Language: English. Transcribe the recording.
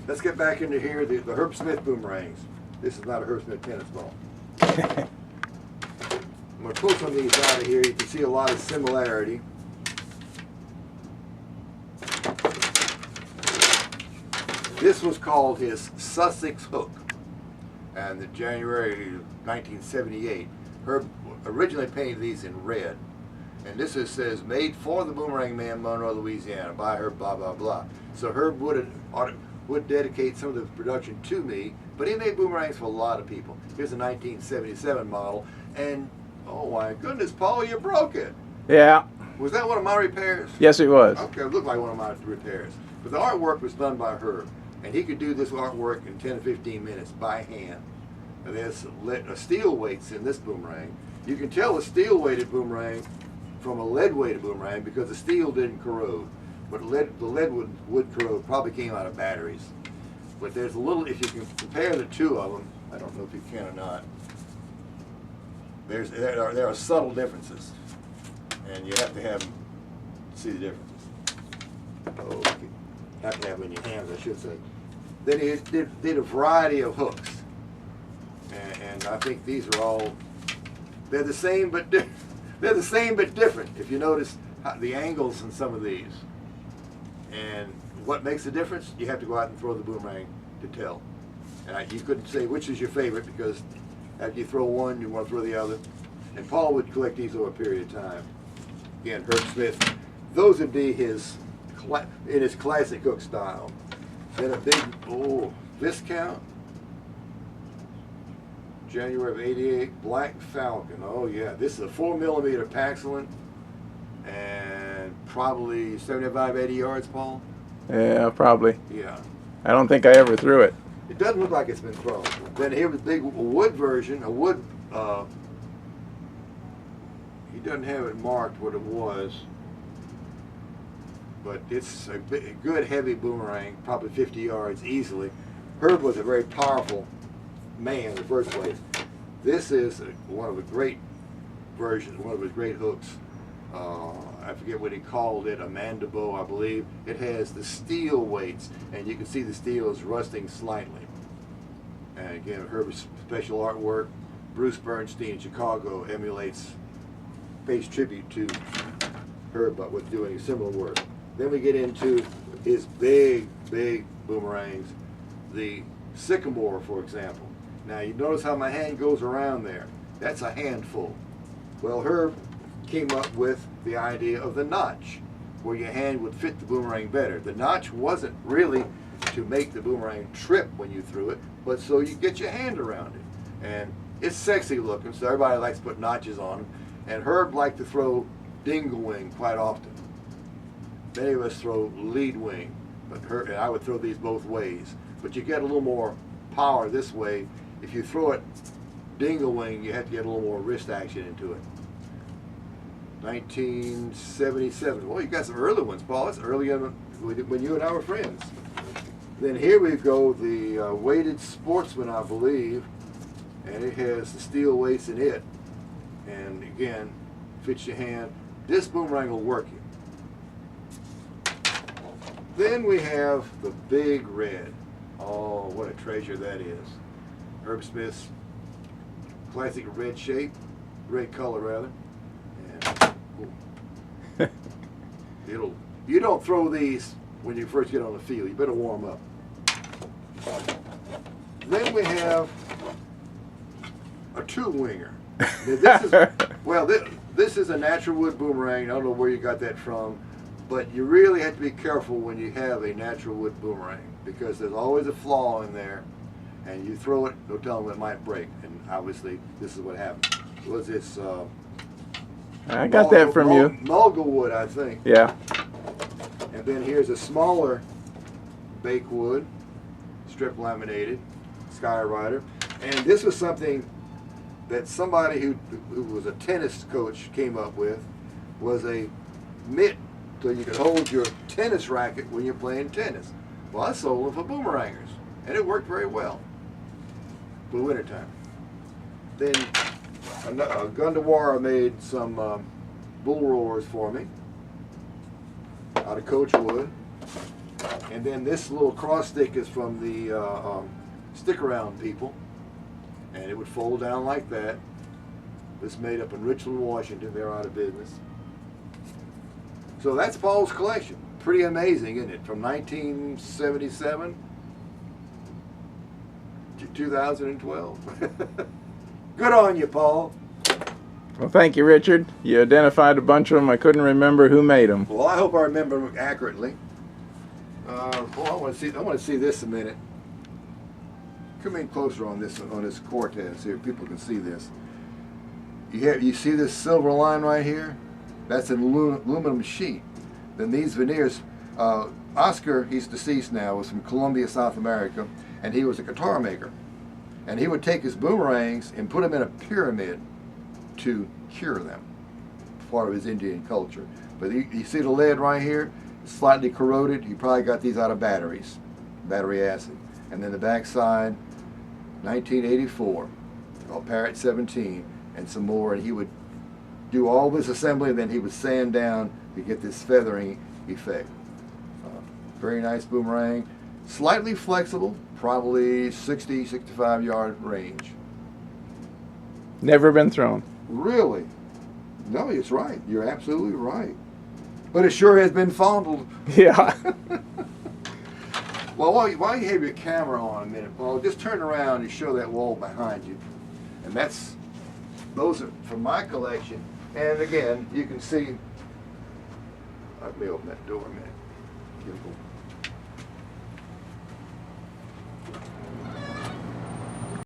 let's get back into here, the Herb Smith boomerangs. This is not a Herb Smith tennis ball. I'm going to pull some of these out of here. You can see a lot of similarity. This was called his Sussex Hook. And in January 1978, Herb originally painted these in red. And this says, made for the Boomerangman, Monroe, Louisiana, by Herb, blah, blah, blah. So Herb would dedicate some of the production to me, but he made boomerangs for a lot of people. Here's a 1977 model, and oh my goodness, Paul, you broke it. Yeah. Was that one of my repairs? Yes, it was. Okay, it looked like one of my repairs. But the artwork was done by Herb, and he could do this artwork in 10 to 15 minutes by hand. And there's steel weights in this boomerang. You can tell a steel-weighted boomerang from a lead-weighted boomerang because the steel didn't corrode. But the lead would corrode, probably came out of batteries. But there's a little, if you can compare the two of them, I don't know if you can or not, there are subtle differences. And you have to have them to see the differences. Okay. Have to have them in your hands, I should say. Then he did a variety of hooks. And I think these are all, they're the same but different. If you notice the angles in some of these. And what makes the difference? You have to go out and throw the boomerang to tell. And you couldn't say which is your favorite because after you throw one, you want to throw the other. And Paul would collect these over a period of time. Again, Herb Smith. Those would be in his classic hook style. Then a big, Viscount. January of '88, Black Falcon. Oh yeah, this is a 4mm Paxilin and probably 75, 80 yards, Paul. Yeah, probably. Yeah. I don't think I ever threw it. It doesn't look like it's been thrown. Then here was a big wood version, he doesn't have it marked what it was, but it's a good heavy boomerang, probably 50 yards easily. Herb was a very powerful man in the first place. This is one of the great versions, one of his great hooks. I forget what he called it, a mandible, I believe. It has the steel weights, and you can see the steel is rusting slightly. And again, Herb's special artwork. Bruce Bernstein in Chicago pays tribute to Herb, but with doing similar work. Then we get into his big boomerangs, the Sycamore, for example. Now you notice how my hand goes around there. That's a handful. Well, Herb came up with the idea of the notch, where your hand would fit the boomerang better. The notch wasn't really to make the boomerang trip when you threw it, but so you get your hand around it. And it's sexy looking, so everybody likes to put notches on them. And Herb liked to throw dingle wing quite often. Many of us throw lead wing, but Herb and I would throw these both ways. But you get a little more power this way. If you throw it dingle wing, you have to get a little more wrist action into it. 1977. Well, you got some early ones, Paul. That's earlier when you and I were friends. Then here we go, the weighted Sportsman, I believe, and it has the steel weights in it. And again, fits your hand. This boomerang will work you. Then we have the Big Red. Oh, what a treasure that is. Herb Smith's classic red shape, red color rather. And you don't throw these when you first get on the field. You better warm up. Then we have a two-winger. This is a natural wood boomerang. I don't know where you got that from, but you really have to be careful when you have a natural wood boomerang because there's always a flaw in there, and you throw it, don't tell them it might break. And obviously, this is what happened. Was this? I got that from you. Mulga wood, I think. Yeah. And then here's a smaller bake wood, strip laminated, Sky Rider. And this was something that somebody who was a tennis coach came up with, was a mitt so you could hold your tennis racket when you're playing tennis. Well, I sold them for boomerangers, and it worked very well for the wintertime. Then Gundawara made some bull roars for me out of coach wood. And then this little cross stick is from the stick around people, and it would fold down like that. This made up in Richland, Washington. They're out of business. So that's Paul's collection. Pretty amazing, isn't it? From 1977 to 2012. Good on you, Paul. Well, thank you, Richard. You identified a bunch of them. I couldn't remember who made them. Well, I hope I remember them accurately. Well, I want to see this a minute. Come in closer on this Cortez here. People can see this. You see this silver line right here? That's an aluminum sheet. Then these veneers. Oscar, he's deceased now, was from Colombia, South America, and he was a guitar maker. And he would take his boomerangs and put them in a pyramid to cure them. Part of his Indian culture. But you see the lead right here? It's slightly corroded. He probably got these out of batteries, battery acid. And then the back side, 1984, called Parrot 17, and some more. And he would do all this assembly, and then he would sand down to get this feathering effect. Very nice boomerang. Slightly flexible, probably 60, 65 yard range. Never been thrown. Really? No, it's right. You're absolutely right. But it sure has been fondled. Yeah. Well, while you have your camera on a minute, Paul, just turn around and show that wall behind you. And those are from my collection. And again, you can see, let me open that door a minute. Beautiful.